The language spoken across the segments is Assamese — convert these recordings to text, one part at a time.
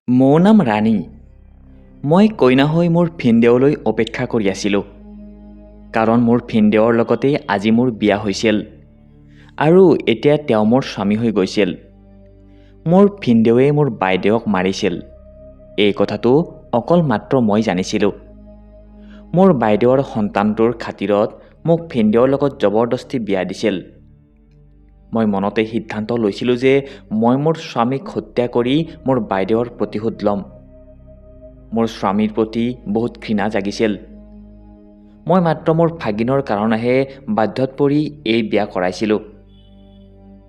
মোৰ নাম ৰাণী। মই কইনা হৈ মোৰ ভিনদেউলৈ অপেক্ষা কৰি আছিলোঁ। কাৰণ মোৰ ভিনদেউৰ লগতেই আজি মোৰ বিয়া হৈছিল আৰু এতিয়া তেওঁ মোৰ স্বামী হৈ গৈছিল। মোৰ ভিনদেউৱে মোৰ বাইদেউক মাৰিছিল। এই কথাটো অকল মাত্ৰ মই জানিছিলোঁ। মোৰ বাইদেউৰ সন্তানটোৰ খাতিৰত মোক ভিনদেউৰ লগত জবৰদস্তি বিয়া দিছিল। মই মনতে সিদ্ধান্ত লৈছিলোঁ যে মই মোৰ স্বামীক হত্যা কৰি মোৰ বাইদেউৰ প্ৰতিশোধ ল'ম। মোৰ স্বামীৰ প্ৰতি বহুত ঘৃণা জাগিছিল। মই মাত্ৰ মোৰ ভাগিনৰ কাৰণেহে বাধ্যত পৰি এই বিয়া কৰাইছিলোঁ।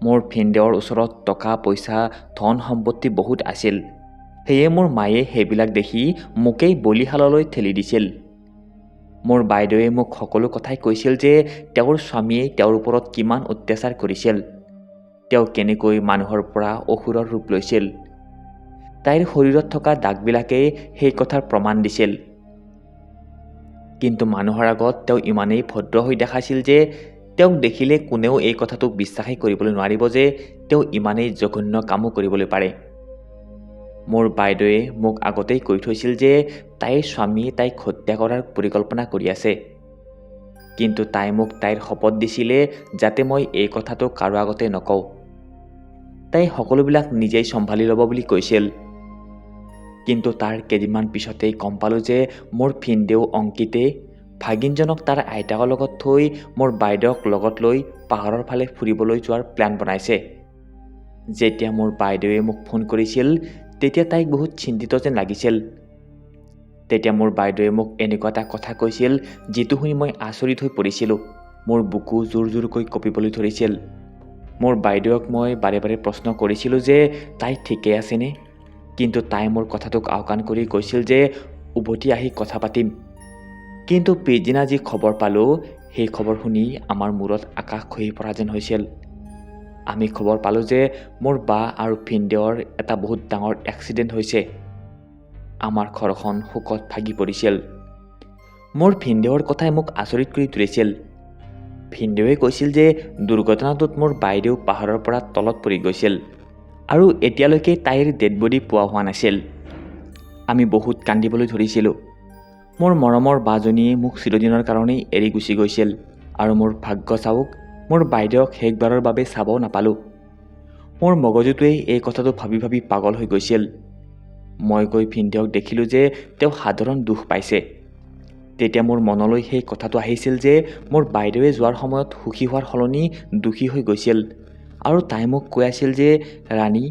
মোৰ ভিনদেউৰ ওচৰত টকা পইচা ধন সম্পত্তি বহুত আছিল। সেয়ে মোৰ মায়ে সেইবিলাক দেখি মোকেই বলিহাললৈ ঠেলি দিছিল। মোৰ বাইদেৱে মোক সকলো কথাই কৈছিল যে তেওঁৰ স্বামীয়ে তেওঁৰ ওপৰত কিমান অত্যাচাৰ কৰিছিল, তেওঁ কেনেকৈ মানুহৰ পৰা অসুৰৰ ৰূপ লৈছিল। তাইৰ শৰীৰত থকা দাগবিলাকেই সেই কথাৰ প্ৰমাণ দিছিল। কিন্তু মানুহৰ আগত তেওঁ ইমানেই ভদ্ৰ হৈ দেখাইছিল যে তেওঁক দেখিলে কোনেও এই কথাটোক বিশ্বাসেই কৰিবলৈ নোৱাৰিব যে তেওঁ ইমানেই জঘন্য কামো কৰিবলৈ পাৰে। মোৰ বাইদেৱে মোক আগতেই কৈ থৈছিল যে তাইৰ স্বামীয়ে তাইক হত্যা কৰাৰ পৰিকল্পনা কৰি আছে। কিন্তু তাই মোক তাইৰ শপত দিছিলে যাতে মই এই কথাটো কাৰো আগতে নকওঁ। তাই সকলোবিলাক নিজেই চম্ভালি ল'ব বুলি কৈছিল। কিন্তু তাৰ কেইদিনমান পিছতেই গম পালোঁ যে মোৰ ভিনদেউ অংকিতে ভাগিনজনক তাৰ আইতাকৰ লগত থৈ মোৰ বাইদেউক লগত লৈ পাহাৰৰ ফালে ফুৰিবলৈ যোৱাৰ প্লেন বনাইছে। যেতিয়া মোৰ বাইদেৱে মোক ফোন কৰিছিল তেতিয়া তাইক বহুত চিন্তিত যেন লাগিছিল। তেতিয়া মোৰ বাইদেৱে মোক এনেকুৱা এটা কথা কৈছিল যিটো শুনি মই আচৰিত হৈ পৰিছিলোঁ। মোৰ বুকু জোৰ জোৰকৈ কঁপিবলৈ ধৰিছিল। মোৰ বাইদেউক মই বাৰে বাৰে প্ৰশ্ন কৰিছিলোঁ যে তাই ঠিকে আছেনে, কিন্তু তাই মোৰ কথাটোক আওকাণ কৰি কৈছিল যে উভতি আহি কথা পাতিম। কিন্তু পিছদিনা যি খবৰ পালোঁ সেই খবৰ শুনি আমাৰ মূৰত আকাশ খহি পৰা যেন হৈছিল। আমি খবৰ পালোঁ যে মোৰ বা আৰু ভিনদেউৰ এটা বহুত ডাঙৰ এক্সিডেণ্ট হৈছে। আমাৰ ঘৰখন শোকত ভাগি পৰিছিল। মোৰ ভিনদেউৰ কথাই মোক আচৰিত কৰি তুলিছিল। ভিনদেউৱে কৈছিল যে দুৰ্ঘটনাটোত মোৰ বাইদেউ পাহাৰৰ পৰা তলত পৰি গৈছিল আৰু এতিয়ালৈকে তাইৰ ডেড বডি পোৱা হোৱা নাছিল। আমি বহুত কান্দিবলৈ ধৰিছিলোঁ। মোৰ মৰমৰ বাজনীয়ে মোক চিৰদিনৰ কাৰণেই এৰি গুচি গৈছিল আৰু মোৰ ভাগ্য চাওক মোৰ বাইদেউক শেষবাৰৰ বাবে চাবও নাপালোঁ। মোৰ মগজুটোৱে এই কথাটো ভাবি ভাবি পাগল হৈ গৈছিল। মই গৈ ভিনদেউক দেখিলোঁ যে তেওঁ সাধাৰণ দুখ পাইছে। তেতিয়া মোৰ মনলৈ সেই কথাটো আহিছিল যে মোৰ বাইদেৱে যোৱাৰ সময়ত সুখী হোৱাৰ সলনি দুখী হৈ গৈছিল আৰু তাই মোক কৈ আছিল যে ৰাণী,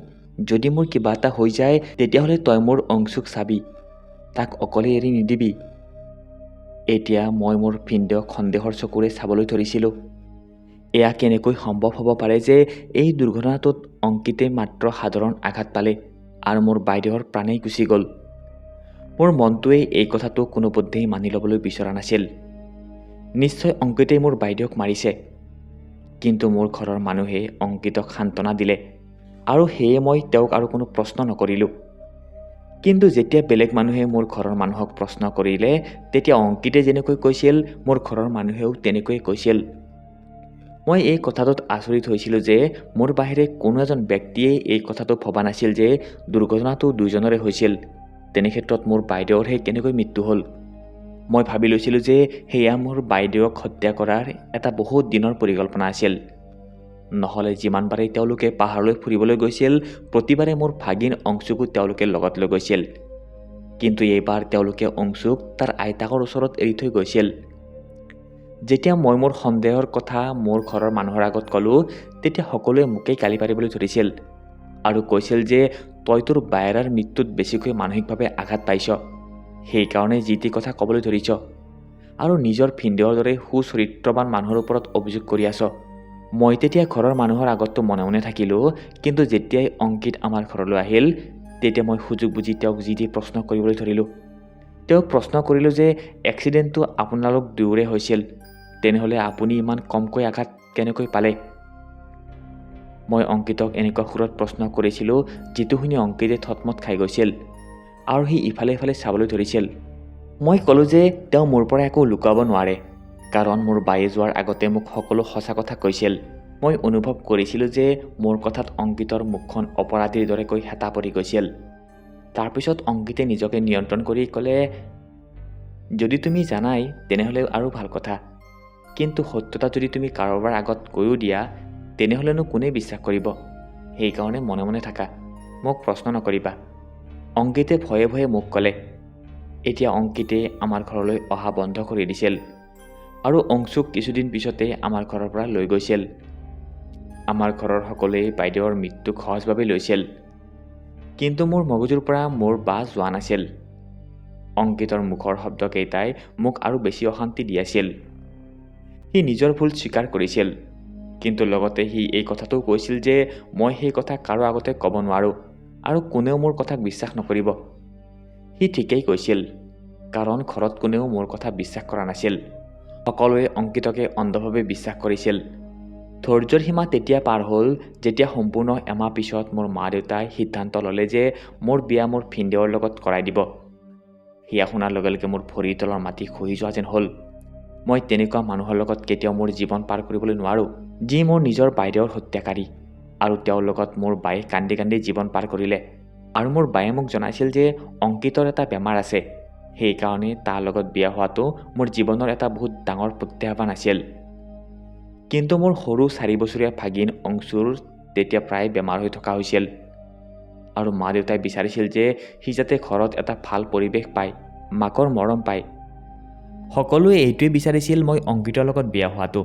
যদি মোৰ কিবা এটা হৈ যায় তেতিয়াহ'লে তই মোৰ অংশুক চাবি, তাক অকলে এৰি নিদিবি। এতিয়া মই মোৰ ভিনদেউক সন্দেহৰ চকুৰে চাবলৈ ধৰিছিলোঁ। এয়া কেনেকৈ সম্ভৱ হ'ব পাৰে যে এই দুৰ্ঘটনাটোত অংকিতে মাত্ৰ সাধাৰণ আঘাত পালে আৰু মোৰ বাইদেউৰ প্ৰাণেই গুচি গ'ল। মোৰ মনটোৱে এই কথাটো কোনোপধ্যেই মানি ল'বলৈ বিচৰা নাছিল। নিশ্চয় অংকিতেই মোৰ বাইদেউক মাৰিছে। কিন্তু মোৰ ঘৰৰ মানুহে অংকিতক সান্তনা দিলে আৰু সেয়ে মই তেওঁক আৰু কোনো প্ৰশ্ন নকৰিলোঁ। কিন্তু যেতিয়া বেলেগ মানুহে মোৰ ঘৰৰ মানুহক প্ৰশ্ন কৰিলে তেতিয়া অংকিতে যেনেকৈ কৈছিল মোৰ ঘৰৰ মানুহেও তেনেকৈয়ে কৈছিল। মই এই কথাটোত আচৰিত হৈছিলোঁ যে মোৰ বাহিৰে কোনো এজন ব্যক্তিয়ে এই কথাটো ভবা নাছিল যে দুৰ্ঘটনাটো দুয়োজনৰে হৈছিল। তেনেক্ষেত্ৰত মোৰ বাইদেউৰহে কেনেকৈ মৃত্যু হ'ল। মই ভাবি লৈছিলোঁ যে সেয়া মোৰ বাইদেউক হত্যা কৰাৰ এটা বহুত দিনৰ পৰিকল্পনা আছিল। নহ'লে যিমানবাৰেই তেওঁলোকে পাহাৰলৈ ফুৰিবলৈ গৈছিল প্ৰতিবাৰে মোৰ ভাগিন অংশুকো তেওঁলোকে লগত লৈ গৈছিল। কিন্তু এইবাৰ তেওঁলোকে অংশুক তাৰ আইতাকৰ ওচৰত এৰি থৈ গৈছিল। যেতিয়া মই মোৰ সন্দেহৰ কথা মোৰ ঘৰৰ মানুহৰ আগত ক'লোঁ তেতিয়া সকলোৱে মোকেই গালি পাৰিবলৈ ধৰিছিল আৰু কৈছিল যে তই তোৰ বায়েৰাৰ মৃত্যুত বেছিকৈ মানসিকভাৱে আঘাত পাইছ, সেইকাৰণে যি টি কথা ক'বলৈ ধৰিছ আৰু নিজৰ ভিনদেউৰ দৰে সুচৰিত্ৰবান মানুহৰ ওপৰত অভিযোগ কৰি আছ। মই তেতিয়া ঘৰৰ মানুহৰ আগততো মনে মনে থাকিলোঁ, কিন্তু যেতিয়াই অংকিত আমাৰ ঘৰলৈ আহিল তেতিয়া মই সুযোগ বুজি তেওঁক যি টি প্ৰশ্ন কৰিবলৈ ধৰিলোঁ। তেওঁক প্ৰশ্ন কৰিলোঁ যে এক্সিডেণ্টটো আপোনালোক দুয়োৰে হৈছিল, তেনেহ'লে আপুনি ইমান কমকৈ আঘাত কেনেকৈ পালে? মই অংকিতক এনেকুৱা সুৰত প্ৰশ্ন কৰিছিলোঁ যিটো শুনি অংকিতে থতমত খাই গৈছিল আৰু সি ইফালে ইফালে চাবলৈ ধৰিছিল। মই ক'লোঁ যে তেওঁ মোৰ পৰা একো লুকুৱাব নোৱাৰে, কাৰণ মোৰ বায়ে যোৱাৰ আগতে মোক সকলো সঁচা কথা কৈছিল। মই অনুভৱ কৰিছিলোঁ যে মোৰ কথাত অংকিতৰ মুখখন অপৰাধীৰ দৰেকৈ হেতা পৰি গৈছিল। তাৰপিছত অংকিতে নিজকে নিয়ন্ত্ৰণ কৰি ক'লে, যদি তুমি জানাই তেনেহ'লে আৰু ভাল কথা, কিন্তু সত্যতা যদি তুমি কাৰোবাৰ আগত কৈও দিয়া তেনেহ'লেনো কোনে বিশ্বাস কৰিব? সেইকাৰণে মনে মনে থাকা, মোক প্ৰশ্ন নকৰিবা। অংকিতে ভয়ে ভয়ে মোক ক'লে। এতিয়া অংকিতে আমাৰ ঘৰলৈ অহা বন্ধ কৰি দিছিল আৰু অংশুক কিছুদিন পিছতে আমাৰ ঘৰৰ পৰা লৈ গৈছিল। আমাৰ ঘৰৰ সকলোৱে বাইদেউৰ মৃত্যুক সহজভাৱে লৈছিল, কিন্তু মোৰ মগজুৰ পৰা মোৰ বাছ যোৱা নাছিল। অংকিতৰ মুখৰ শব্দকেইটাই মোক আৰু বেছি অশান্তি দি আছিল। সি নিজৰ ভুল স্বীকাৰ কৰিছিল, কিন্তু লগতে সি এই কথাটোও কৈছিল যে মই সেই কথা কাৰো আগতে ক'ব নোৱাৰোঁ আৰু কোনেও মোৰ কথাক বিশ্বাস নকৰিব। সি ঠিকেই কৈছিল, কাৰণ ঘৰত কোনেও মোৰ কথা বিশ্বাস কৰা নাছিল। সকলোৱে অংকিতকে অন্ধভাৱে বিশ্বাস কৰিছিল। ধৈৰ্যৰ সীমা তেতিয়া পাৰ হ'ল যেতিয়া সম্পূৰ্ণ এমাহ পিছত মোৰ মা দেউতাই সিদ্ধান্ত ল'লে যে মোৰ বিয়া মোৰ ভিনদেউৰ লগত কৰাই দিব। সেয়া শুনাৰ লগে লগে মোৰ ভৰিৰ তলৰ মাটি খহি যোৱা যেন হ'ল। মই তেনেকুৱা মানুহৰ লগত কেতিয়াও মোৰ জীৱন পাৰ কৰিবলৈ নোৱাৰোঁ, যি মোৰ নিজৰ বাইদেউৰ হত্যাকাৰী। আৰু তেওঁৰ লগত মোৰ বায়ে কান্দি কান্দি জীৱন পাৰ কৰিলে। আৰু মোৰ বায়ে মোক জনাইছিল যে অংকিতৰ এটা বেমাৰ আছে, সেইকাৰণে তাৰ লগত বিয়া হোৱাটো মোৰ জীৱনৰ এটা বহুত ডাঙৰ প্ৰত্যাহ্বান আছিল। কিন্তু মোৰ সৰু 4 বছৰীয়া ভাগিন অংশুৰ তেতিয়া প্ৰায় বেমাৰ হৈ থকা হৈছিল, আৰু মা দেউতাই বিচাৰিছিল যে সি যাতে ঘৰত এটা ভাল পৰিৱেশ পায়, মাকৰ মৰম পায়। সকলোৱে এইটোৱে বিচাৰিছিল মই অংকিতৰ লগত বিয়া হোৱাটো,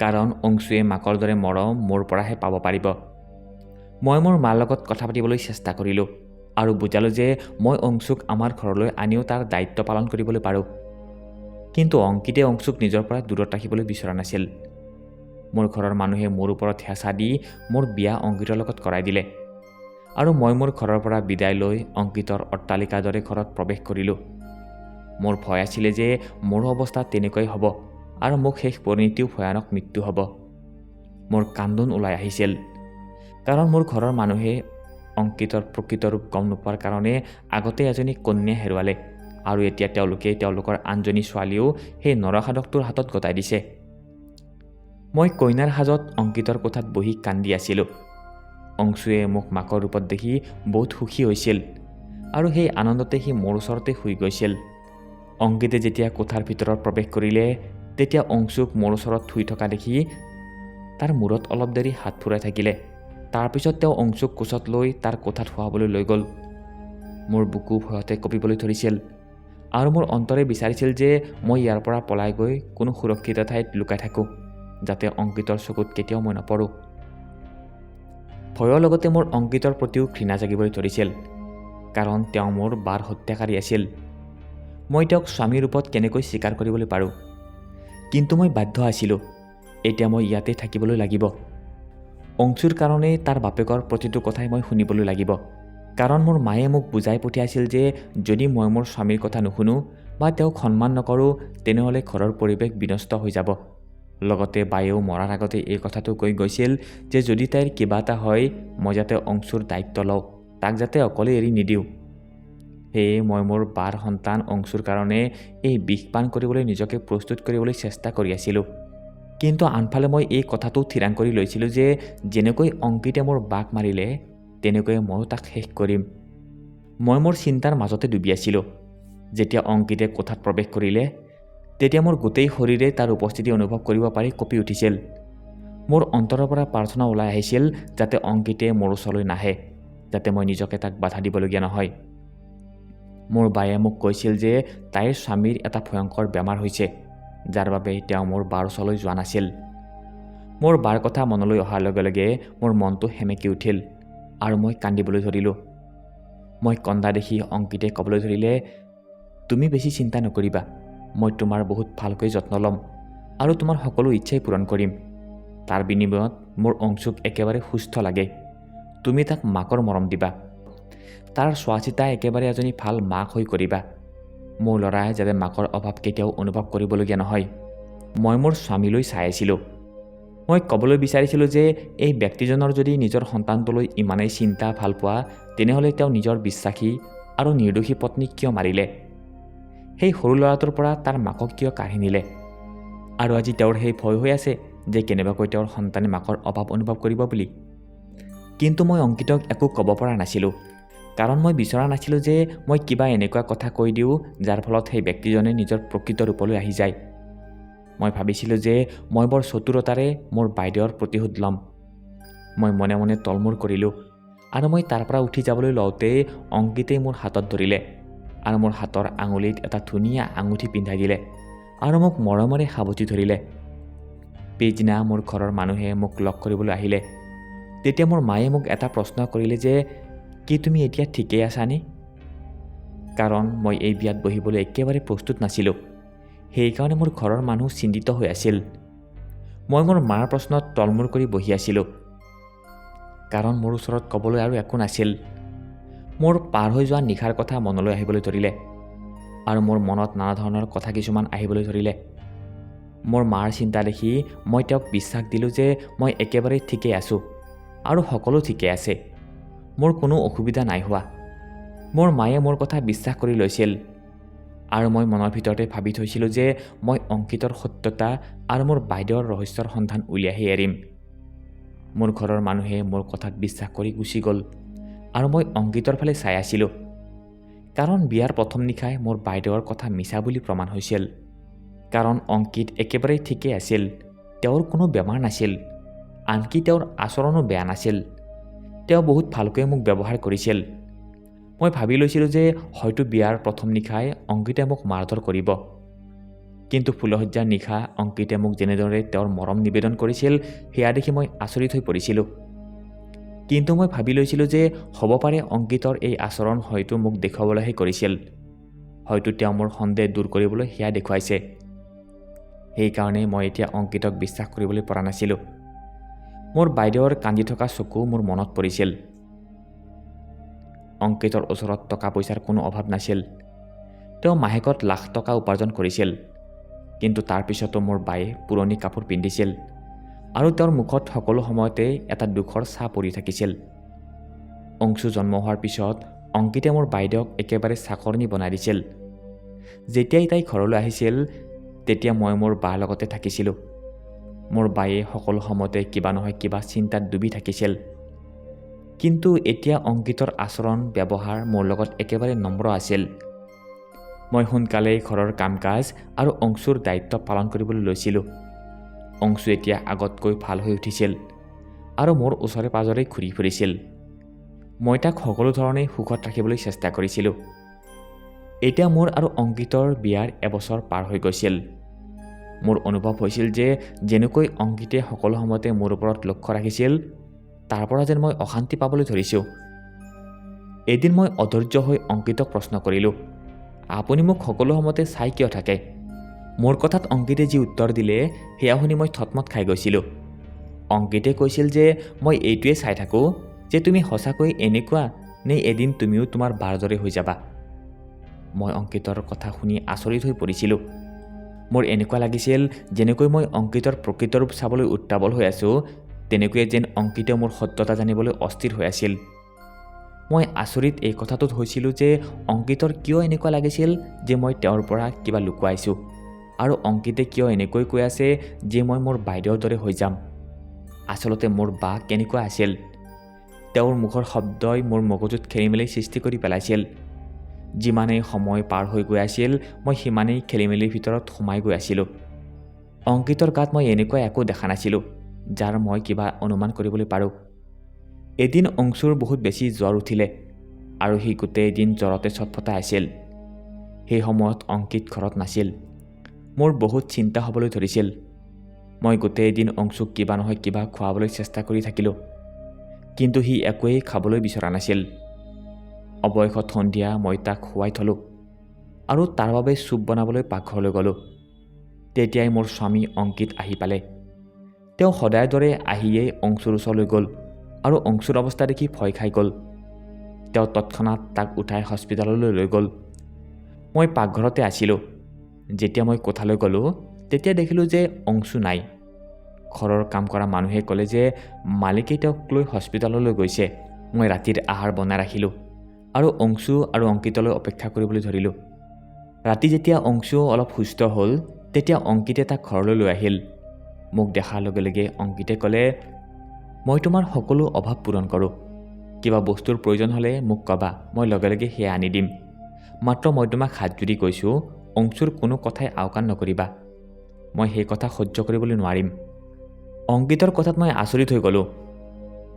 কাৰণ অংশুৱে মাকৰ দৰে মৰম মোৰ পৰাহে পাব পাৰিব। মই মোৰ মাৰ লগত কথা পাতিবলৈ চেষ্টা কৰিলোঁ আৰু বুজালোঁ যে মই অংশুক আমাৰ ঘৰলৈ আনিও তাৰ দায়িত্ব পালন কৰিবলৈ পাৰোঁ। কিন্তু অংকিতে অংশুক নিজৰ পৰা দূৰত ৰাখিবলৈ বিচৰা নাছিল। মোৰ ঘৰৰ মানুহে মোৰ ওপৰত হেঁচা দি মোৰ বিয়া অংকিতৰ লগত কৰাই দিলে, আৰু মই মোৰ ঘৰৰ পৰা বিদায় লৈ অংকিতৰ অট্টালিকাৰ দৰে ঘৰত প্ৰৱেশ কৰিলোঁ। মোৰ ভয় আছিলে যে মোৰো অৱস্থা তেনেকুৱাই হ'ব আৰু মোক শেষ পৰিণতিও ভয়ানক মৃত্যু হ'ব। মোৰ কান্দোন ওলাই আহিছিল, কাৰণ মোৰ ঘৰৰ মানুহে অংকিতৰ প্ৰকৃত ৰূপ গম নোপোৱাৰ কাৰণে আগতে এজনী কন্যা হেৰুৱালে, আৰু এতিয়া তেওঁলোকে তেওঁলোকৰ আনজনী ছোৱালীও সেই নৰসাধকটোৰ হাতত গতাই দিছে। মই কইনাৰ সাজত অংকিতৰ কোঠাত বহি কান্দি আছিলোঁ। অংশুৱে মোক মাকৰ ৰূপত দেখি বহুত সুখী হৈছিল, আৰু সেই আনন্দতে সি মোৰ ওচৰতে শুই গৈছিল। অংকিতে যেতিয়া কোঠাৰ ভিতৰত প্ৰৱেশ কৰিলে, তেতিয়া অংশুক মোৰ ওচৰত শুই থকা দেখি তাৰ মূৰত অলপ দেৰি হাত ফুৰাই থাকিলে। তাৰপিছত তেওঁ অংশুক কোচত লৈ তাৰ কোঠাত শুৱাবলৈ লৈ গ'ল। মোৰ বুকু ভয়তে কঁপিবলৈ ধৰিছিল, আৰু মোৰ অন্তৰে বিচাৰিছিল যে মই ইয়াৰ পৰা পলাই গৈ কোনো সুৰক্ষিত ঠাইত লুকাই থাকোঁ, যাতে অংকিতৰ চকুত কেতিয়াও মই নপৰোঁ। ভয়ৰ লগতে মোৰ অংকিতৰ প্ৰতিও ঘৃণা জাগিবলৈ ধৰিছিল, কাৰণ তেওঁ মোৰ বাৰ হত্যাকাৰী আছিল। মই তেওঁক স্বামীৰ ৰূপত কেনেকৈ স্বীকাৰ কৰিবলৈ পাৰোঁ? কিন্তু মই বাধ্য আছিলোঁ। এতিয়া মই ইয়াতে থাকিবলৈ লাগিব। অংশুৰ কাৰণে তাৰ বাপেকৰ প্ৰতিটো কথাই মই শুনিবলৈ লাগিব, কাৰণ মোৰ মায়ে মোক বুজাই পঠিয়াইছিল যে যদি মই মোৰ স্বামীৰ কথা নুশুনো বা তেওঁক সন্মান নকৰোঁ তেনেহ'লে ঘৰৰ পৰিৱেশ বিনষ্ট হৈ যাব। লগতে বায়েও মৰাৰ আগতে এই কথাটো কৈ গৈছিল যে যদি তাইৰ কিবা এটা হয় মই যাতে অংশুৰ দায়িত্ব লওঁ, তাক যাতে অকলে এৰি নিদিওঁ। সেয়ে মই মোৰ বাৰ সন্তান অংশুৰ কাৰণে এই বিষ পান কৰিবলৈ নিজকে প্ৰস্তুত কৰিবলৈ চেষ্টা কৰি আছিলোঁ। কিন্তু আনফালে মই এই কথাটো থিৰাং কৰি লৈছিলোঁ যে যেনেকৈ অংকিতে মোৰ বাক মাৰিলে তেনেকৈয়ে ময়ো তাক শেষ কৰিম। মই মোৰ চিন্তাৰ মাজতে ডুবি আছিলোঁ। যেতিয়া অংকিতে কোঠাত প্ৰৱেশ কৰিলে, তেতিয়া মোৰ গোটেই শৰীৰে তাৰ উপস্থিতি অনুভৱ কৰিব পাৰি কঁপি উঠিছিল। মোৰ অন্তৰৰ পৰা প্ৰাৰ্থনা ওলাই আহিছিল যাতে অংকিতে মোৰ ওচৰলৈ নাহে, যাতে মই নিজকে তাক বাধা দিবলগীয়া নহয়। মোৰ বায়ে মোক কৈছিল যে তাইৰ স্বামীৰ এটা ভয়ংকৰ বেমাৰ হৈছে, যাৰ বাবে তেওঁ মোৰ বাৰ ওচৰলৈ যোৱা নাছিল। মোৰ বাৰ কথা মনলৈ অহাৰ লগে লগে মোৰ মনটো সেমেকি উঠিল, আৰু মই কান্দিবলৈ ধৰিলোঁ। মই কন্দা দেখি অংকিতে ক'বলৈ ধৰিলে, তুমি বেছি চিন্তা নকৰিবা, মই তোমাৰ বহুত ভালকৈ যত্ন ল'ম আৰু তোমাৰ সকলো ইচ্ছাই পূৰণ কৰিম। তাৰ বিনিময়ত মোৰ অংশুক একেবাৰে সুস্থ লাগে। তুমি তাক মাকৰ মৰম দিবা, তাৰ চোৱা চিতা একেবাৰে এজনী ভাল মাক হৈ কৰিবা। মোৰ ল'ৰাই যাতে মাকৰ অভাৱ কেতিয়াও অনুভৱ কৰিবলগীয়া নহয়। মই মোৰ স্বামীলৈ চাই আছিলোঁ। মই ক'বলৈ বিচাৰিছিলোঁ যে এই ব্যক্তিজনৰ যদি নিজৰ সন্তানটোলৈ ইমানেই চিন্তা ভাল পোৱা, তেনেহ'লে তেওঁ নিজৰ বিশ্বাসী আৰু নিৰ্দোষী পত্নীক কিয় মাৰিলে? সেই সৰু ল'ৰাটোৰ পৰা তাৰ মাকক কিয় কাঢ়ি নিলে? আৰু আজি তেওঁৰ সেই ভয় হৈ আছে যে কেনেবাকৈ তেওঁৰ সন্তানে মাকৰ অভাৱ অনুভৱ কৰিব বুলি। কিন্তু মই অংকিতক একো ক'ব পৰা নাছিলোঁ, কাৰণ মই বিচৰা নাছিলোঁ যে মই কিবা এনেকুৱা কথা কৈ দিওঁ যাৰ ফলত সেই ব্যক্তিজনে নিজৰ প্ৰকৃত ৰূপলৈ আহি যায়। মই ভাবিছিলোঁ যে মই বৰ চতুৰতাৰে মোৰ বাইদেউৰ প্ৰতিশোধ ল'ম। মই মনে মনে তলমূৰ কৰিলোঁ আৰু মই তাৰ পৰা উঠি যাবলৈ লওঁতেই অংকিতেই মোৰ হাতত ধৰিলে আৰু মোৰ হাতৰ আঙুলিত এটা ধুনীয়া আঙুঠি পিন্ধাই দিলে আৰু মোক মৰমেৰে সাৱটি ধৰিলে। পিছদিনা মোৰ ঘৰৰ মানুহে মোক লগ কৰিবলৈ আহিলে। তেতিয়া মোৰ মায়ে মোক এটা প্ৰশ্ন কৰিলে যে কি তুমি এতিয়া ঠিকেই আছানে? কাৰণ মই এই বিয়াত বহিবলৈ একেবাৰে প্ৰস্তুত নাছিলোঁ। সেইকাৰণে মোৰ ঘৰৰ মানুহ চিন্তিত হৈ আছিল। মই মোৰ মাৰ প্ৰশ্নত তলমূৰ কৰি বহি আছিলোঁ, কাৰণ মোৰ ওচৰত ক'বলৈ আৰু একো নাছিল। মোৰ পাৰ হৈ যোৱা নিশাৰ কথা মনলৈ আহিবলৈ ধৰিলে আৰু মোৰ মনত নানা ধৰণৰ কথা কিছুমান আহিবলৈ ধৰিলে। মোৰ মাৰ চিন্তা দেখি মই তেওঁক বিশ্বাস দিলোঁ যে মই একেবাৰে ঠিকেই আছোঁ আৰু সকলো ঠিকেই আছে, মোৰ কোনো অসুবিধা নাই হোৱা। মোৰ মায়ে মোৰ কথা বিশ্বাস কৰি লৈছিল আৰু মই মনৰ ভিতৰতে ভাবি থৈছিলোঁ যে মই অংকিতৰ সত্যতা আৰু মোৰ বাইদেউৰ ৰহস্যৰ সন্ধান উলিয়াইহে এৰিম। মোৰ ঘৰৰ মানুহে মোৰ কথাত বিশ্বাস কৰি গুচি গ'ল আৰু মই অংকিতৰ ফালে চাই আছিলোঁ, কাৰণ বিয়াৰ প্ৰথম নিশাই মোৰ বাইদেউৰ কথা মিছা বুলি প্ৰমাণ হৈছিল। কাৰণ অংকিত একেবাৰেই ঠিকেই আছিল, তেওঁৰ কোনো বেমাৰ নাছিল, আনকি তেওঁৰ আচৰণো বেয়া নাছিল। তেওঁ বহুত ভালকৈ মোক ব্যৱহাৰ কৰিছিল। মই ভাবি লৈছিলোঁ যে হয়তো বিয়াৰ প্ৰথম নিশাই অংকিতে মোক মাৰধৰ কৰিব। কিন্তু ফুলশয্যাৰ নিশা অংকিতে মোক যেনেদৰে তেওঁৰ মৰম নিবেদন কৰিছিল সেয়া দেখি মই আচৰিত হৈ পৰিছিলোঁ। কিন্তু মই ভাবি লৈছিলোঁ যে হ'ব পাৰে অংকিতৰ এই আচৰণ হয়তো মোক দেখুৱাবলৈহে কৰিছিল, হয়তো তেওঁ মোৰ সন্দেহ দূৰ কৰিবলৈ সেয়া দেখুৱাইছে। সেইকাৰণে মই এতিয়া অংকিতক বিশ্বাস কৰিবলৈ পৰা নাছিলোঁ। মোৰ বাইদেউৰ কান্দি থকা চকু মোৰ মনত পৰিছিল। অংকিতৰ ওচৰত টকা পইচাৰ কোনো অভাৱ নাছিল। তেওঁ মাহেকত লাখ টকা উপাৰ্জন কৰিছিল, কিন্তু তাৰ পিছতো মোৰ বায়ে পুৰণি কাপোৰ পিন্ধিছিল আৰু তেওঁৰ মুখত সকলো সময়তে এটা দুখৰ ছাঁ পৰি থাকিছিল। অংশু জন্ম হোৱাৰ পিছত অংকিতে মোৰ বাইদেউক একেবাৰে চাকৰণী বনাই দিছিল। যেতিয়াই তাই ঘৰলৈ আহিছিল তেতিয়া মই মোৰ বাৰ লগতে থাকিছিলোঁ। মোৰ বায়ে সকলো সময়তে কিবা নহয় কিবা চিন্তাত ডুবি থাকিছিল। কিন্তু এতিয়া অংকিতৰ আচৰণ ব্যৱহাৰ মোৰ লগত একেবাৰে নম্ৰ আছিল। মই সোনকালেই ঘৰৰ কাম কাজ আৰু অংশুৰ দায়িত্ব পালন কৰিবলৈ লৈছিলোঁ। অংশু এতিয়া আগতকৈ ভাল হৈ উঠিছিল আৰু মোৰ ওচৰে পাজৰে ঘূৰি ফুৰিছিল। মই তাক সকলো ধৰণে সুখত ৰাখিবলৈ চেষ্টা কৰিছিলোঁ। এতিয়া মোৰ আৰু অংকিতৰ বিয়াৰ এবছৰ পাৰ হৈ গৈছিল। মোৰ অনুভৱ হৈছিল যে যেনেকৈ অংকিতে সকলো সময়তে মোৰ ওপৰত লক্ষ্য ৰাখিছিল, তাৰ পৰা যেন মই অশান্তি পাবলৈ ধৰিছোঁ। এদিন মই অধৈৰ্য হৈ অংকিতক প্ৰশ্ন কৰিলোঁ, আপুনি মোক সকলো সময়তে চাই কিয় থাকে? মোৰ কথাত অংকিতে যি উত্তৰ দিলে সেয়া শুনি মই থতমত খাই গৈছিলোঁ। অংকিতে কৈছিল যে মই এইটোৱে চাই থাকোঁ যে তুমি সঁচাকৈ এনেকুৱা নে এদিন তুমিও তোমাৰ বাৰ দৰে হৈ যাবা। মই অংকিতৰ কথা শুনি আচৰিত হৈ পৰিছিলোঁ। মোৰ এনেকুৱা লাগিছিল যেনেকৈ মই অংকিতৰ প্ৰকৃত ৰূপ চাবলৈ উত্তাৱল হৈ আছোঁ, তেনেকৈয়ে যেন অংকিতে মোৰ সত্যতা জানিবলৈ অস্থিৰ হৈ আছিল। মই আচৰিত এই কথাটোত হৈছিলোঁ যে অংকিতৰ কিয় এনেকুৱা লাগিছিল যে মই তেওঁৰ পৰা কিবা লুকুৱাইছোঁ আৰু অংকিতে কিয় এনেকৈ কৈ আছে যে মই মোৰ বাইদেউৰ দৰে হৈ যাম। আচলতে মোৰ বা কেনেকুৱা আছিল? তেওঁৰ মুখৰ শব্দই মোৰ মগজুত খেলিমেলি সৃষ্টি কৰি পেলাইছিল। যিমানেই সময় পাৰ হৈ গৈ আছিল মই সিমানেই খেলিমেলিৰ ভিতৰত সোমাই গৈ আছিলোঁ। অংকিতৰ গাত মই এনেকুৱা একো দেখা নাছিলোঁ যাৰ মই কিবা অনুমান কৰিবলৈ পাৰোঁ। এদিন অংশুৰ বহুত বেছি জ্বৰ উঠিলে আৰু সি গোটেই দিন জ্বৰতে ছটফটাই আছিল। সেই সময়ত অংকিত ঘৰত নাছিল। মোৰ বহুত চিন্তা হ'বলৈ ধৰিছিল। মই গোটেই দিন অংশুক কিবা নহয় কিবা খুৱাবলৈ চেষ্টা কৰি থাকিলোঁ, কিন্তু সি একোৱেই খাবলৈ বিচৰা নাছিল। অৱশেষত সন্ধিয়া মই তাক শুৱাই থলোঁ আৰু তাৰ বাবে চুপ বনাবলৈ পাকঘৰলৈ গ'লোঁ। তেতিয়াই মোৰ স্বামী অংকিত আহি পালে। তেওঁ সদায়ৰ দৰে আহিয়েই অংশুৰ ওচৰলৈ গ'ল আৰু অংশুৰ অৱস্থা দেখি ভয় খাই গ'ল। তেওঁ তৎক্ষণাত তাক উঠাই হস্পিটাললৈ লৈ গ'ল। মই পাকঘৰতে আছিলোঁ। যেতিয়া মই কোঠালৈ গ'লোঁ তেতিয়া দেখিলোঁ যে অংশু নাই। ঘৰৰ কাম কৰা মানুহে ক'লে যে মালিকেই তেওঁক লৈ হস্পিটাললৈ গৈছে। মই ৰাতিৰ আহাৰ বনাই ৰাখিলোঁ আৰু অংশু আৰু অংকিতলৈ অপেক্ষা কৰিবলৈ ধৰিলোঁ। ৰাতি যেতিয়া অংশু অলপ সুস্থ হ'ল তেতিয়া অংকিতে তাক ঘৰলৈ লৈ আহিল। মোক দেখাৰ লগে লগে অংকিতে ক'লে, মই তোমাৰ সকলো অভাৱ পূৰণ কৰোঁ। কিবা বস্তুৰ প্ৰয়োজন হ'লে মোক ক'বা, মই লগে লগে সেয়া আনি দিম। মাত্ৰ মই তোমাক হাত জুৰি কৈছোঁ, অংশুৰ কোনো কথাই আওকাণ নকৰিবা। মই সেই কথা সহ্য কৰিবলৈ নোৱাৰিম। অংকিতৰ কথাত মই আচৰিত হৈ গ'লোঁ।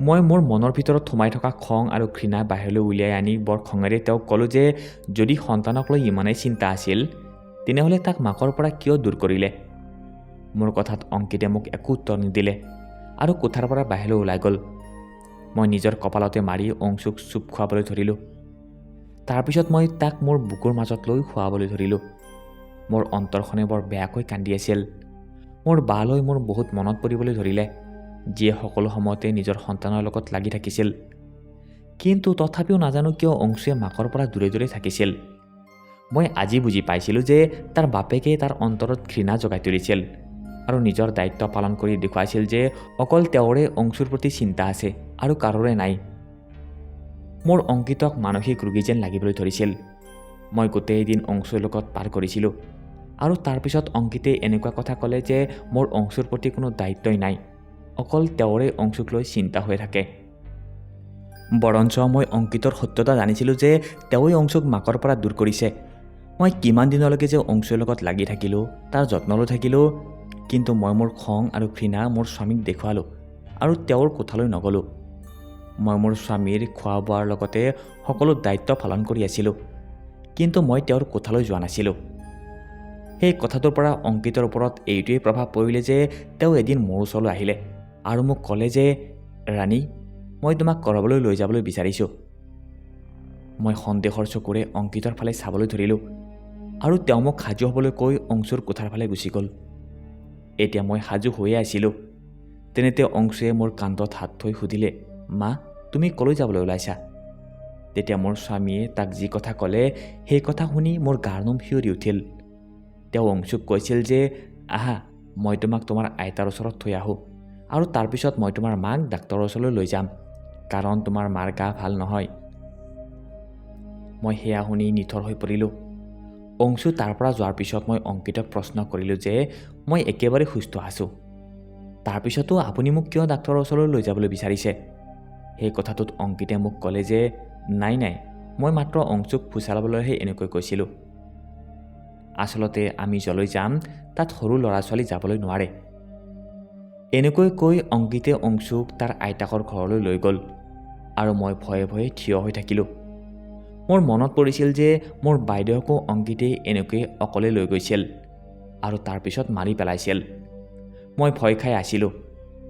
মই মোৰ মনৰ ভিতৰত সোমাই থকা খং আৰু ঘৃণা বাহিৰলৈ উলিয়াই আনি বৰ খঙেৰে তেওঁক ক'লোঁ যে যদি সন্তানক লৈ ইমানেই চিন্তা আছিল, তেনেহ'লে তাক মাকৰ পৰা কিয় দূৰ কৰিলে? মোৰ কথাত অংকিতে মোক একো উত্তৰ নিদিলে আৰু কোঠাৰ পৰা বাহিৰলৈ ওলাই গ'ল। মই নিজৰ কপালতে মাৰি অংশুক চুপ খুৱাবলৈ ধৰিলোঁ। তাৰপিছত মই তাক মোৰ বুকুৰ মাজত লৈ শুৱাবলৈ ধৰিলোঁ। মোৰ অন্তৰখনে বৰ বেয়াকৈ কান্দি আছিল। মোৰ বালৈ মোৰ বহুত মনত পৰিবলৈ ধৰিলে, যিয়ে সকলো সময়তে নিজৰ সন্তানৰ লগত লাগি থাকিছিল। কিন্তু তথাপিও নাজানো কিয় অংশুৱে মাকৰ পৰা দূৰে দূৰে থাকিছিল। মই আজি বুজি পাইছিলোঁ যে তাৰ বাপেকে তাৰ অন্তৰত ঘৃণা জগাই তুলিছিল আৰু নিজৰ দায়িত্ব পালন কৰি দেখুৱাইছিল যে অকল তেওঁৰে অংশুৰ প্ৰতি চিন্তা আছে আৰু কাৰোৰে নাই। মোৰ অংকিতক মানসিক ৰোগী যেন লাগিবলৈ ধৰিছিল। মই গোটেই দিন অংশুৰ লগত পাৰ কৰিছিলোঁ আৰু তাৰপিছত অংকিতে এনেকুৱা কথা ক'লে যে মোৰ অংশুৰ প্ৰতি কোনো দায়িত্বই নাই, অকল তেওঁৰে অংশুক লৈ চিন্তা হৈ থাকে। বৰঞ্চ মই অংকিতৰ সত্যতা জানিছিলোঁ যে তেওঁই অংশুক মাকৰ পৰা দূৰ কৰিছে। মই কিমান দিনলৈকে যে অংশুৰ লগত লাগি থাকিলোঁ, তাৰ যত্ন লৈ থাকিলোঁ, কিন্তু মই মোৰ খং আৰু ঘৃণা মোৰ স্বামীক দেখুৱালোঁ আৰু তেওঁৰ কোঠালৈ নগ'লোঁ। মই মোৰ স্বামীৰ খোৱা বোৱাৰ লগতে সকলো দায়িত্ব পালন কৰি আছিলোঁ, কিন্তু মই তেওঁৰ কোঠালৈ যোৱা নাছিলোঁ। সেই কথাটোৰ পৰা অংকিতৰ ওপৰত এইটোৱেই প্ৰভাৱ পৰিলে যে তেওঁ এদিন মোৰ ওচৰলৈ আহিলে আৰু মোক ক'লে যে ৰাণী, মই তোমাক ক'ৰবালৈ লৈ যাবলৈ বিচাৰিছোঁ। মই সন্দেহৰ চকুৰে অংকিতৰ ফালে চাবলৈ ধৰিলোঁ আৰু তেওঁ মোক সাজু হ'বলৈ কৈ অংশুৰ কোঠাৰ ফালে গুচি গ'ল। এতিয়া মই সাজু হৈয়ে আছিলোঁ। তেনেতে অংশুৱে মোৰ কান্ধত হাত থৈ সুধিলে, মা, তুমি ক'লৈ যাবলৈ ওলাইছা? তেতিয়া মোৰ স্বামীয়ে তাক যি কথা ক'লে সেই কথা শুনি মোৰ গাৰ নোম শিয়ৰি উঠিল। তেওঁ অংশুক কৈছিল যে আহা, মই তোমাক তোমাৰ আইতাৰ ওচৰত থৈ আহোঁ আৰু তাৰপিছত মই তোমাৰ মাক ডাক্তৰৰ ওচৰলৈ লৈ যাম, কাৰণ তোমাৰ মাৰ গা ভাল নহয়। মই সেয়া শুনি নিথৰ হৈ পৰিলোঁ। অংশু তাৰ পৰা যোৱাৰ পিছত মই অংকিতক প্ৰশ্ন কৰিলোঁ যে মই একেবাৰে সুস্থ আছোঁ, তাৰপিছতো আপুনি মোক কিয় ডাক্তৰৰ ওচৰলৈ লৈ যাবলৈ বিচাৰিছে? সেই কথাটোত অংকিতে মোক ক'লে যে নাই, মই মাত্ৰ অংশুক ফুচালাবলৈহে এনেকৈ কৈছিলোঁ। আচলতে আমি যলৈ যাম তাত সৰু ল'ৰা ছোৱালী যাবলৈ নোৱাৰে। এনেকৈ কৈ অংকিতে অংশুক তাৰ আইতাকৰ ঘৰলৈ লৈ গ'ল আৰু মই ভয়ে ভয়ে থিয় হৈ থাকিলোঁ। মোৰ মনত পৰিছিল যে মোৰ বাইদেউকো অংকিতেই এনেকৈ অকলে লৈ গৈছিল আৰু তাৰপিছত মাৰি পেলাইছিল। মই ভয় খাই আছিলোঁ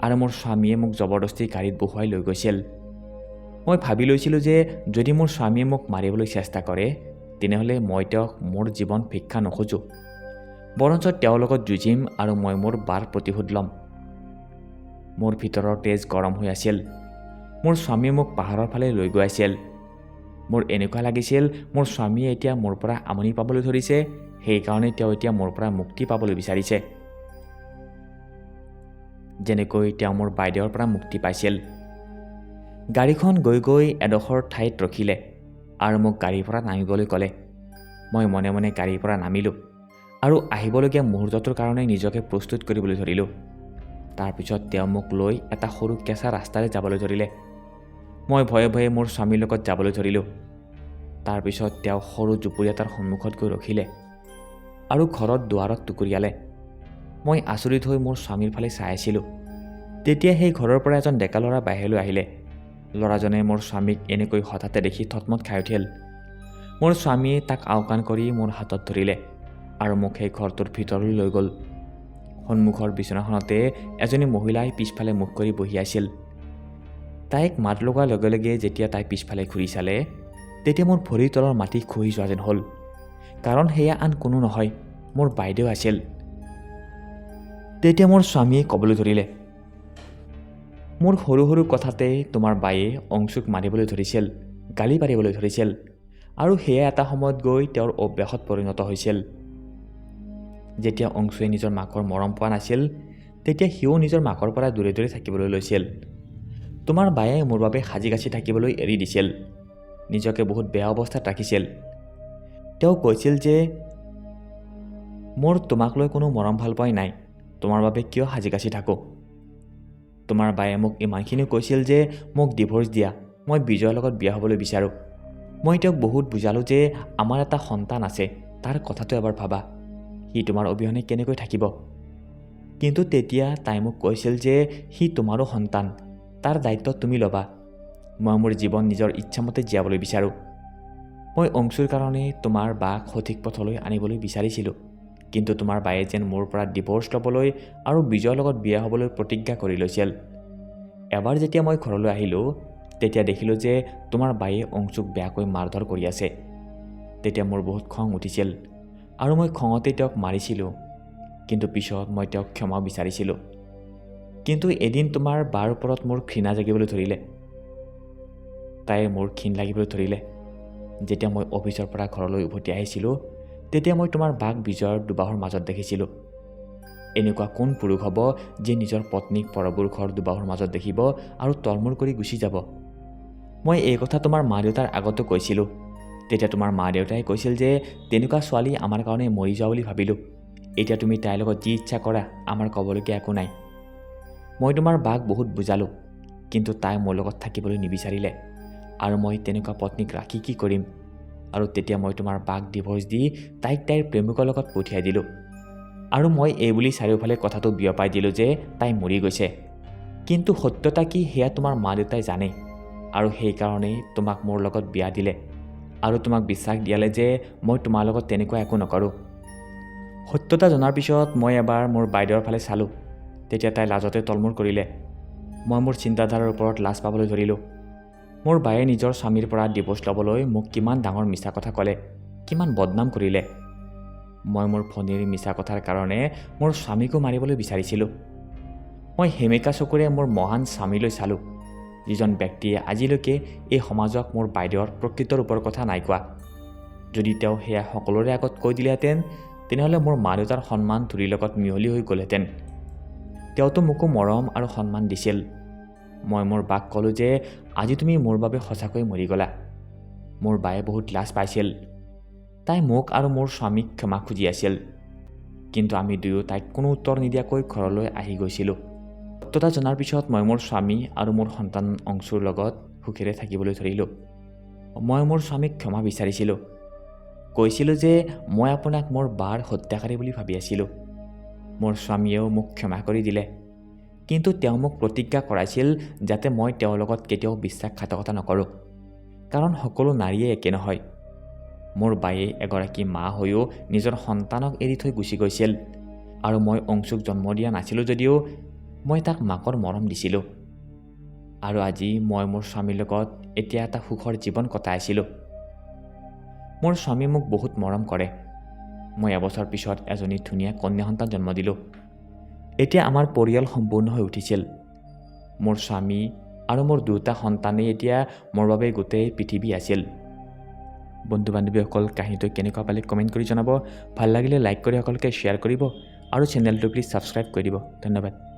আৰু মোৰ স্বামীয়ে মোক জবৰদস্তি গাড়ীত বহুৱাই লৈ গৈছিল। মই ভাবি লৈছিলোঁ যে যদি মোৰ স্বামীয়ে মোক মাৰিবলৈ চেষ্টা কৰে, তেনেহ'লে মই তেওঁক মোৰ জীৱন ভিক্ষা নোখোজোঁ, বৰঞ্চ তেওঁৰ লগত যুঁজিম আৰু মই মোৰ বাৰ প্ৰতিশোধ ল'ম। মোৰ ভিতৰৰ তেজ গৰম হৈ আছিল। মোৰ স্বামীয়ে মোক পাহাৰৰ ফালে লৈ গৈ আছিল। মোৰ এনেকুৱা লাগিছিল মোৰ স্বামীয়ে এতিয়া মোৰ পৰা আমনি পাবলৈ ধৰিছে, সেইকাৰণে তেওঁ এতিয়া মোৰ পৰা মুক্তি পাবলৈ বিচাৰিছে, যেনেকৈ তেওঁ মোৰ বাইদেউৰ পৰা মুক্তি পাইছিল। গাড়ীখন গৈ গৈ এডোখৰ ঠাইত ৰখিলে আৰু মোক গাড়ীৰ পৰা নামিবলৈ ক'লে। মই মনে মনে গাড়ীৰ পৰা নামিলোঁ আৰু আহিবলগীয়া মুহূৰ্তটোৰ কাৰণে নিজকে প্ৰস্তুত কৰিবলৈ ধৰিলোঁ। তাৰপিছত তেওঁ মোক লৈ এটা সৰু কেঁচা ৰাস্তাৰে যাবলৈ ধৰিলে। মই ভয়ে ভয়ে মোৰ স্বামীৰ লগত যাবলৈ ধৰিলোঁ। তাৰপিছত তেওঁ সৰু জুপুৰি এটাৰ সন্মুখত গৈ ৰখিলে আৰু ঘৰত দুৱাৰত টুকুৰিয়ালে। মই আচৰিত হৈ মোৰ স্বামীৰ ফালে চাই আছিলোঁ। তেতিয়া সেই ঘৰৰ পৰা এজন ডেকা ল'ৰা বাহিৰলৈ আহিলে। ল'ৰাজনে মোৰ স্বামীক এনেকৈ হঠাতে দেখি থতমত খাই উঠিল। মোৰ স্বামীয়ে তাক আওকাণ কৰি মোৰ হাতত ধৰিলে আৰু মোক সেই ঘৰটোৰ ভিতৰলৈ লৈ গ'ল। সন্মুখৰ বিচনাখনতে এজনী মহিলাই পিছফালে মুখ কৰি বহি আছিল। তাইক মাত লগোৱাৰ লগে লগে যেতিয়া তাই পিছফালে ঘূৰি চালে, তেতিয়া মোৰ ভৰিৰ তলৰ মাটি খহি যোৱা যেন হ'ল, কাৰণ সেয়া আন কোনো নহয়, মোৰ বাইদেউ আছিল। তেতিয়া মোৰ স্বামীয়ে ক'বলৈ ধৰিলে, মোৰ সৰু সৰু কথাতে তোমাৰ বায়ে অংশুক মাৰিবলৈ ধৰিছিল, গালি পাৰিবলৈ ধৰিছিল, আৰু সেয়া এটা সময়ত গৈ তেওঁৰ অভ্যাসত পৰিণত হৈছিল। যেতিয়া অংশুৱে নিজৰ মাকৰ মৰম পোৱা নাছিল, তেতিয়া সিও নিজৰ মাকৰ পৰা দূৰে দূৰে থাকিবলৈ লৈছিল। তোমাৰ বায়ে মোৰ বাবে সাজি কাচি থাকিবলৈ এৰি দিছিল, নিজকে বহুত বেয়া অৱস্থাত ৰাখিছিল। তেওঁ কৈছিল যে মোৰ তোমাক লৈ কোনো মৰম ভাল পাই নাই, তোমাৰ বাবে কিয় সাজি কাচি থাকোঁ। তোমাৰ বায়ে মোক ইমানখিনি কৈছিল যে মোক ডিভ'ৰ্চ দিয়া, মই বিজয়ৰ লগত বিয়া হ'বলৈ বিচাৰোঁ। মই তেওঁক বহুত বুজালোঁ যে আমাৰ এটা সন্তান আছে, তাৰ কথাটো এবাৰ ভাবা, সি তোমাৰ অবিহনে কেনেকৈ থাকিব। কিন্তু তেতিয়া তাই মোক কৈছিল যে সি তোমাৰো সন্তান, তাৰ দায়িত্ব তুমি ল'বা। মই মোৰ জীৱন নিজৰ ইচ্ছামতে জীয়াবলৈ বিচাৰোঁ। মই অংশুৰ কাৰণে তোমাৰ বাক সঠিক পথলৈ আনিবলৈ বিচাৰিছিলোঁ, কিন্তু তোমাৰ বায়ে যেন মোৰ পৰা ডিভ'ৰ্চ ল'বলৈ আৰু বিজয়ৰ লগত বিয়া হ'বলৈ প্ৰতিজ্ঞা কৰি লৈছিল। এবাৰ যেতিয়া মই ঘৰলৈ আহিলোঁ, তেতিয়া দেখিলোঁ যে তোমাৰ বায়ে অংশুক বেয়াকৈ মাৰধৰ কৰি আছে। তেতিয়া মোৰ বহুত খং উঠিছিল আৰু মই খঙতে তেওঁক মাৰিছিলোঁ, কিন্তু পিছত মই তেওঁক ক্ষমা বিচাৰিছিলোঁ। কিন্তু এদিন তোমাৰ বাৰ ওপৰত মোৰ ঘৃণা জাগিবলৈ ধৰিলে। তাই মোৰ ঘিণ লাগিবলৈ ধৰিলে। যেতিয়া মই অফিচৰ পৰা ঘৰলৈ উভতি আহিছিলোঁ, তেতিয়া মই তোমাৰ বাক বিজয়ৰ দুবাহুৰ মাজত দেখিছিলোঁ। এনেকুৱা কোন পুৰুষ হ'ব যে নিজৰ পত্নীক পৰপুৰুষৰ দুবাহুৰ মাজত দেখিব আৰু তলমূৰ কৰি গুচি যাব? মই এই কথা তোমাৰ মা দেউতাৰ আগতো কৈছিলোঁ। তেতিয়া তোমাৰ মা দেউতাই কৈছিল যে তেনেকুৱা ছোৱালী আমাৰ কাৰণে মৰি যোৱা বুলি ভাবিলোঁ। এতিয়া তুমি তাইৰ লগত যি ইচ্ছা কৰা, আমাৰ ক'বলগীয়া একো নাই। মই তোমাৰ বাক বহুত বুজালোঁ, কিন্তু তাই মোৰ লগত থাকিবলৈ নিবিচাৰিলে আৰু মই তেনেকুৱা পত্নীক ৰাখি কি কৰিম? আৰু তেতিয়া মই তোমাৰ বাক ডিভ'ৰ্চ দি তাইক তাইৰ প্ৰেমিকৰ লগত পঠিয়াই দিলোঁ। আৰু মই এই বুলি চাৰিওফালে কথাটো বিয়পাই দিলোঁ যে তাই মৰি গৈছে। কিন্তু সত্যতা কি সেয়া তোমাৰ মা দেউতাই জানে, আৰু সেইকাৰণেই তোমাক মোৰ লগত বিয়া দিলে আৰু তোমাক বিশ্বাস দিয়ালে যে মই তোমাৰ লগত তেনেকুৱা একো নকৰোঁ। সত্যতা জনাৰ পিছত মই এবাৰ মোৰ বাইদেউৰ ফালে চালোঁ। তেতিয়া তাই লাজতে তলমূৰ কৰিলে। মই মোৰ চিন্তাধাৰাৰ ওপৰত লাজ পাবলৈ ধৰিলোঁ। মোৰ বায়ে নিজৰ স্বামীৰ পৰা ডিভ'ৰ্চ ল'বলৈ মোক কিমান ডাঙৰ মিছা কথা ক'লে, কিমান বদনাম কৰিলে। মই মোৰ ভনীৰ মিছা কথাৰ কাৰণে মোৰ স্বামীকো মাৰিবলৈ বিচাৰিছিলোঁ। মই সেমেকা চকুৰে মোৰ মহান স্বামীলৈ চালোঁ, যিজন ব্যক্তিয়ে আজিলৈকে এই সমাজক মোৰ বাইদেউৰ প্ৰকৃত ৰূপৰ কথা নাই কোৱা। যদি তেওঁ সেয়া সকলোৰে আগত কৈ দিলেহেঁতেন, তেনেহ'লে মোৰ মা দেউতাৰ সন্মান ধূলিৰ লগত মিহলি হৈ গ'লহেঁতেন। তেওঁতো মোকো মৰম আৰু সন্মান দিছিল। মই মোৰ বাক ক'লোঁ যে আজি তুমি মোৰ বাবে সঁচাকৈ মৰি গ'লা। মোৰ বায়ে বহুত লাজ পাইছিল। তাই মোক আৰু মোৰ স্বামীক ক্ষমা খুজি আছিল, কিন্তু আমি দুয়ো তাইক কোনো উত্তৰ নিদিয়াকৈ ঘৰলৈ আহি গৈছিলোঁ। সত্যতা জনাৰ পিছত মই মোৰ স্বামী আৰু মোৰ সন্তান অংশুৰ লগত সুখেৰে থাকিবলৈ ধৰিলোঁ। মই মোৰ স্বামীক ক্ষমা বিচাৰিছিলোঁ। কৈছিলোঁ যে মই আপোনাক মোৰ বাৰ হত্যাকাৰী বুলি ভাবি আছিলোঁ। মোৰ স্বামীয়েও মোক ক্ষমা কৰি দিলে, কিন্তু তেওঁ মোক প্ৰতিজ্ঞা কৰাইছিল যাতে মই তেওঁৰ লগত কেতিয়াও বিশ্বাসঘাতকতা নকৰোঁ, কাৰণ সকলো নাৰীয়ে একে নহয়। মোৰ বায়ে এগৰাকী মা হৈও নিজৰ সন্তানক এৰি থৈ গুচি গৈছিল, আৰু মই অংশুক জন্ম দিয়া নাছিলোঁ যদিও মই তাক মাকৰ মৰম দিছিলোঁ। আৰু আজি মই মোৰ স্বামীৰ লগত এতিয়া এটা সুখৰ জীৱন কটাই আছিলোঁ। মোৰ স্বামী মোক বহুত মৰম কৰে। মই এবছৰ পিছত এজনী ধুনীয়া কন্যা সন্তান জন্ম দিলোঁ। এতিয়া আমাৰ পৰিয়াল সম্পূৰ্ণ হৈ উঠিছিল। মোৰ স্বামী আৰু মোৰ দুটা সন্তানেই এতিয়া মোৰ বাবে গোটেই পৃথিৱী আছিল। বন্ধু বান্ধৱীসকল, কাহিনীটো কেনেকুৱা পালে কমেণ্ট কৰি জনাব। ভাল লাগিলে লাইক কৰি সকলোকে শ্বেয়াৰ কৰিব আৰু চেনেলটো প্লিজ ছাবস্ক্ৰাইব কৰি দিব। ধন্যবাদ।